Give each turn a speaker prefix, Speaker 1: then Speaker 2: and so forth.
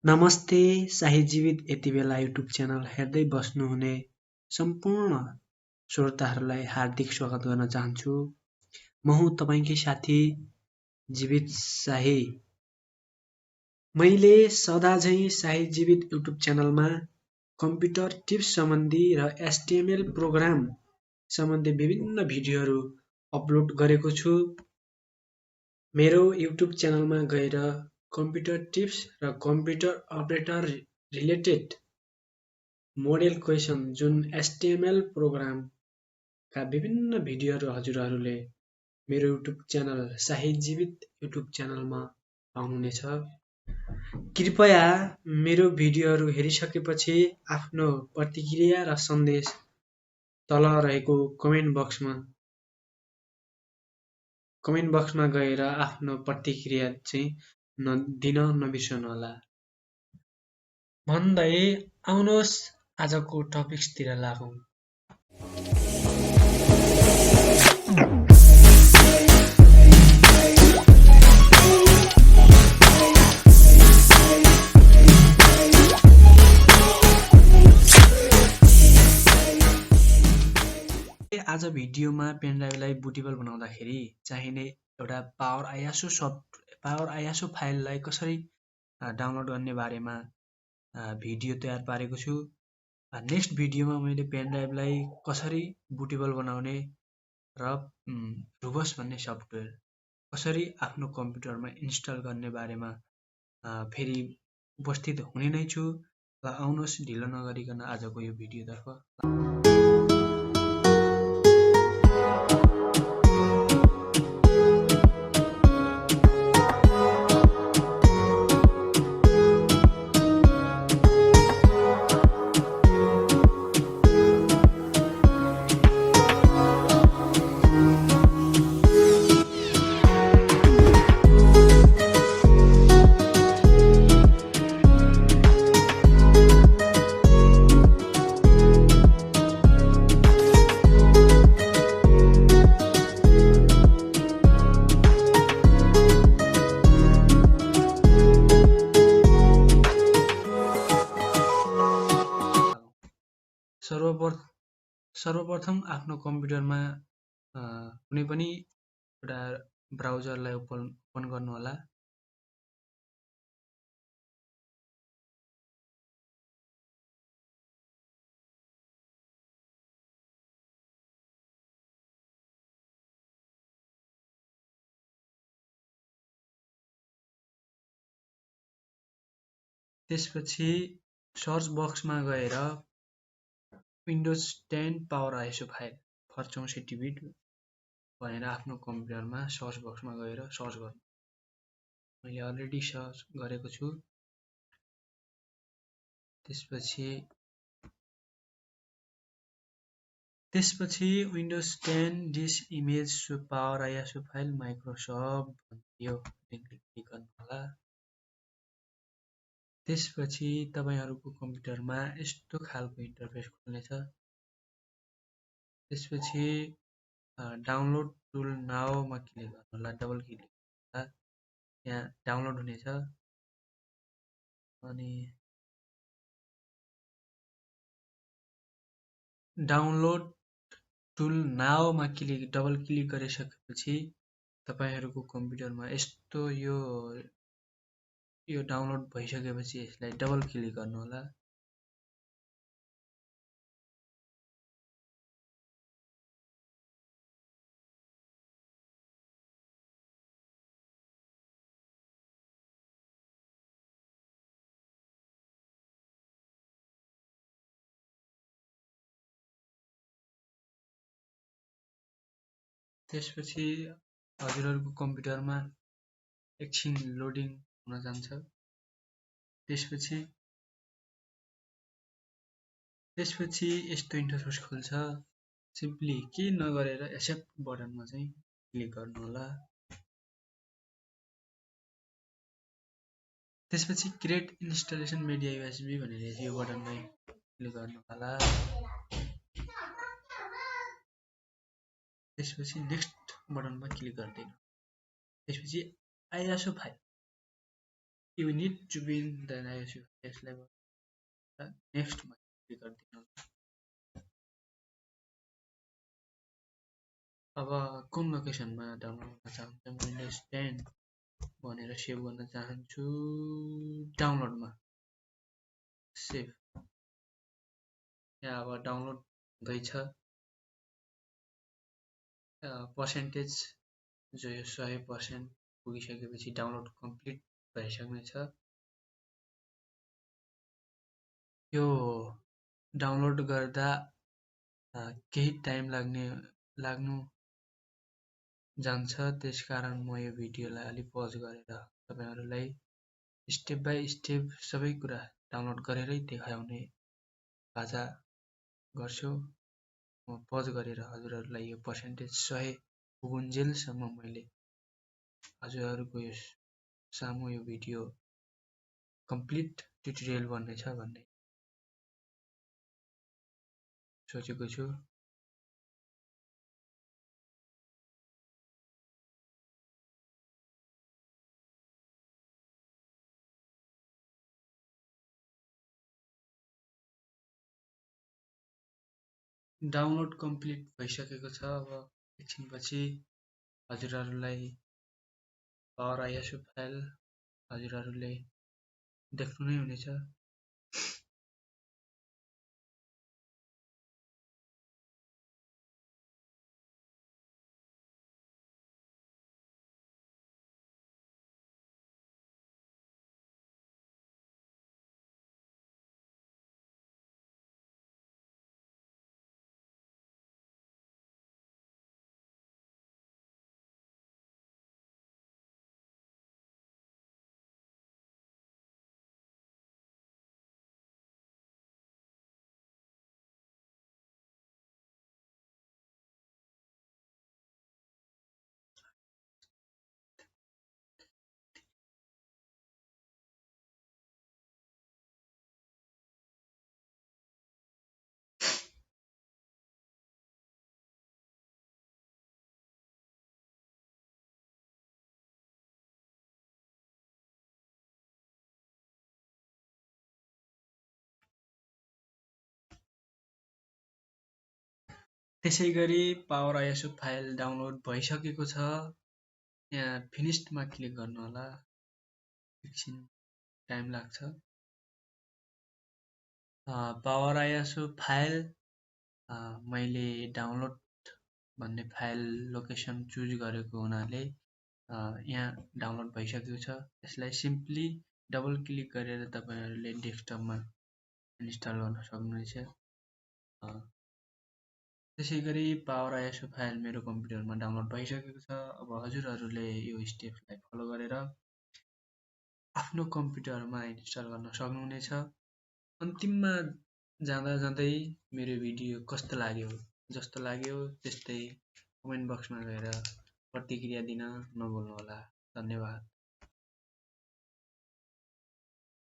Speaker 1: नमस्ते शाही जीवित यति बेला युट्युब च्यानल हेर्दै बस्नुहुने सम्पूर्ण श्रोताहरूलाई हार्दिक स्वागत गर्न चाहन्छु। म हुँ तपाईँकै साथी जीवित शाही। मैले सदाझै शाही जीवित युट्युब च्यानलमा कम्प्युटर टिप्स सम्बन्धी र HTML प्रोग्राम सम्बन्धी विभिन्न भिडियोहरू अपलोड गरेको छु। मेरो युट्युब च्यानलमा गएर कम्प्युटर टिप्स र computer operator related model question जुन HTML प्रोग्रामका विभिन्न भिडियोहरू हजुरहरूले मेरो युट्युब च्यानल शाही जीवित युट्युब च्यानलमा पाउनुहुनेछ। कृपया मेरो भिडियोहरू हेरिसकेपछि आफ्नो प्रतिक्रिया र सन्देश तल रहेको कमेन्ट बक्समा गएर आफ्नो प्रतिक्रिया चाहिँ दिन नबिर्सनुहोला। भन्दै आउनुहोस् आजको टपिक्सतिर लागौँ। आज भिडियोमा पेनड्राइभलाई बुटेबल बनाउँदाखेरि चाहिने एउटा पावर आइएसओ फाइललाई कसरी डाउनलोड गर्ने बारेमा भिडियो तयार पारेको छु। नेक्स्ट भिडियोमा मैले पेनड्राइभलाई कसरी बुटेबल बनाउने र रुबस भन्ने सफ्टवेयर कसरी आफ्नो कम्प्युटरमा इन्स्टल गर्ने बारेमा फेरि उपस्थित हुने नै छु। र आउनुहोस् ढिलो नगरिकन आजको यो भिडियोतर्फ। सर्वप्रथम आफ्नो कम्प्युटरमा कुनै पनि एउटा ब्राउजरलाई ओपन गर्नुहोला। त्यसपछि सर्च बक्समा गएर Windows 10 power ISO file for 64 bit भनेर आफ्नो कम्प्युटरमा सर्च बक्समा गएर सर्च गर्नु। मैले अलरेडी सर्च गरेको छु। त्यसपछि windows 10 this image power ISO file Microsoft यो लिङ्क क्लिक गर्नुहोला। त्यसपछि तपाईहरुको कम्प्युटरमा यस्तो खालको इन्टरफेस खुल्नेछ। त्यसपछि डाउनलोड टुल नाउमा क्लिक गर्नुहोला, डबल क्लिक गर्नुहोला। यहाँ डाउनलोड हुनेछ अनि डाउनलोड टुल नाउमा डबल क्लिक गरिसकेपछि तपाईहरुको कम्प्युटरमा यस्तो यो डाउनलोड भइसकेपछि यसलाई डबल क्लिक गर्नुहोला। त्यसपछि हजुरहरुको कम्प्युटरमा एकछिन लोडिङ हुन जान्छ। त्यसपछि यस्तो इन्टरफेस खुल्छ। सिम्पली के नगरेर एक्सेप्ट बटनमा चाहिँ क्लिक गर्नुहोला। त्यसपछि क्रिएट इन्स्टलेसन मिडिया यूएसबी भनेर यो बटनमा क्लिक गर्नुहोला। त्यसपछि नेक्स्ट बटनमा क्लिक गरिदिनु। त्यसपछि ISO file You need to be in the ISU level. Next मा क्लिक गरिदिनु। अब कुन लोकेसनमा डाउनलोड गर्न चाहन्छ विन्डोज 10 भनेर सेभ गर्न चाहन्छु। डाउनलोडमा सेभ। यहाँ अब डाउनलोड हुँदैछ। पर्सेन्टेज जो यो 100% पुगिसकेपछि डाउनलोड कम्प्लिट भइसक्नेछ। यो डाउनलोड गर्दा केही टाइम लाग्नु जान्छ, त्यसकारण म यो भिडियोलाई अलि पज गरेर तपाईहरुलाई स्टेप बाइ स्टेप सबै कुरा डाउनलोड गरेरै देखाउने बाचा गर्छु। म पज गरेर हजुरहरुलाई यो पर्सेन्टेज 100 पुगुन्जेलसम्म मैले हजुरहरुको यो सामु यो भिडियो कम्प्लिट ट्युटोरियल बन्नेछ भन्ने सोचेको छु। डाउनलोड कम्प्लिट भइसकेको छ। अब एकछिनपछि हजुरहरुलाई पावर आइएसओ फाइल हजुरहरुले देख्नु नै हुनेछ। त्यसैगरी पावर आइएसओ फाइल डाउनलोड भइसकेको छ। यहाँ फिनिश्डमा क्लिक गर्नु होला। एकछिन टाइम लाग्छ। पावर आइएसओ फाइल मैले डाउनलोड भन्ने फाइल लोकेसन चुज गरेको हुनाले यहाँ डाउनलोड भइसकेको छ। यसलाई सिम्पली डबल क्लिक गरेर तपाईहरुले डेस्कटपमा इन्स्टल गर्न सक्नुहुनेछ। त्यसैगरी पावर आइएसओ फाइल मेरो कम्प्युटरमा डाउनलोड भइसकेको छ। अब हजुरहरुले यो स्टेपलाई फलो गरेर आफ्नो कम्प्युटरमा इन्स्टल गर्न सक्नुहुनेछ। अन्तिममा जाँदा जाँदै मेरो भिडियो कस्तो लाग्यो, जस्तो लाग्यो त्यस्तै कमेन्ट बक्समा गएर प्रतिक्रिया दिन नभुल्नु होला। धन्यवाद।